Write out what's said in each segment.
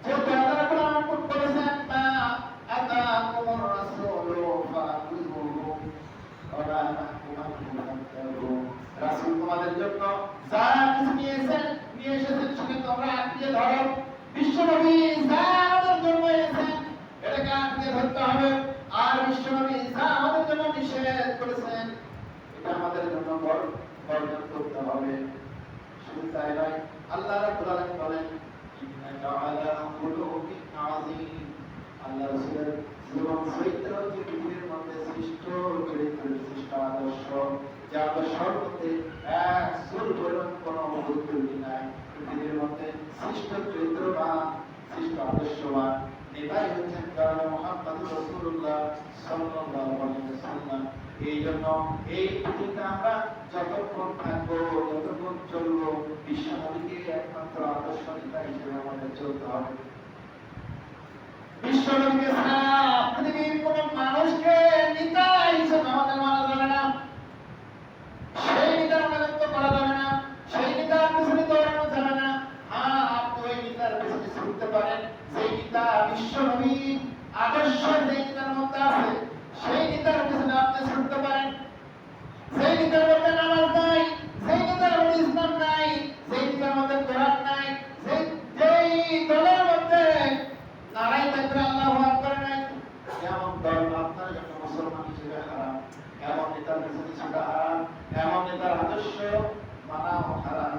যে আল্লাহ রাব্বুল আলামিন বলেছেন মা আতাকুমুর রাসূলু ফাখুযুহু ওয়া লা তাহকুমু। রাসূল তোমাদের জন্য যা কিছু নিয়ে এসেছেন সেটা তোমরা আঁকড়ে ধরো। বিশ্বনবী যা আমাদের জন্য এনেছেন এটাকে আঁকড়ে ধরতে হবে। আর বিশ্বনবী যা আমাদের জন্য নিষেধ করেছেন এটা আমাদের জন্য বর্জন করতে হবে। শুধু তাই নয়, আল্লাহ রাব্বুল আলামিন বলেন ইন্নাকা আলা খুলুকিন আযীম। আল্লাহ রাসূলের জীবন চরিত্র হচ্ছে পৃথিবীর মধ্যে সৃষ্ট চরিত্রের সৃষ্ট আদর্শ, যে আদর্শের মধ্যে এক চুল পরিমাণ কোনো ভুল ত্রুটি নাই। পৃথিবীর মধ্যে সৃষ্ট চরিত্রবান, সৃষ্ট আদর্শবান নেতাই হচ্ছেন জনাব মুহাম্মদুর রাসূলুল্লাহ সাল্লাল্লাহু আলাইহি ওয়াসাল্লাম। এই জন্য এই পৃথিবীতে আমরা যতক্ষণ থাকবো, যতক্ষণ চলবো, বিশ্বনবীকে একমাত্র আদর্শ নেতা হিসেবে আমাদের চলতে হবে। বিশ্বনবীকে ছাড়া পৃথিবীর কোন মানুষকে নেতা হিসেবে আমাদের মানা যাবে না। সেই নেতার অনুগত্য করা যাবে না, সেই নেতার পিছনে দৌড়ানো যাবে না। হ্যাঁ, আপনি ওই নেতার পিছনে ছুটতে পারেন যেই নেতা বিশ্বনবী আদর্শ যেই নেতার মধ্যে আছে, সেই নেতার পিছনে আপনি ছুটতে পারেন। যেই নেতার মধ্যে নামাজ নাই, যেই নেতার মধ্যে ইসলাম নাই, যেই নেতার মধ্যে কোরআন নাই, যেই দলের মধ্যে নারাই তাকবীর আল্লাহু আকবার নাই, এমন দল আপনার জন্য মুসলমান হিসেবে হারাম। এমন নেতার পিছনে ছোটা হারাম, এমন নেতার আদর্শ মানাও হারাম।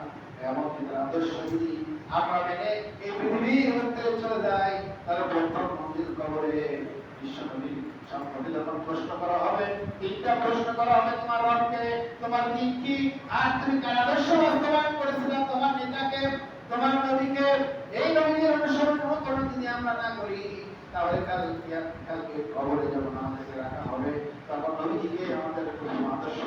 এমন নেতার আদর্শ যদি আমরা মেনে এই পৃথিবীর মধ্যে চলে যাই, তাহলে প্রথম মন্দির কবরে বিশ্বনবী সম্পর্কে যখন প্রশ্ন করা হবে, তিনটা প্রশ্ন করা হবে তোমার রবকে, তোমার দিন কি, আর তুমি কার আদর্শ বাস্তবায়ন করেছিলে, তোমার নেতাকে, তোমার নবীকে। এই নবীর অনুসরণ করে যদি আমরা না করি, তাহলে কালকে কবরে যখন আমাদেরকে রাখা হবে, তখন নবীজিকে আমাদের প্রথম আদর্শ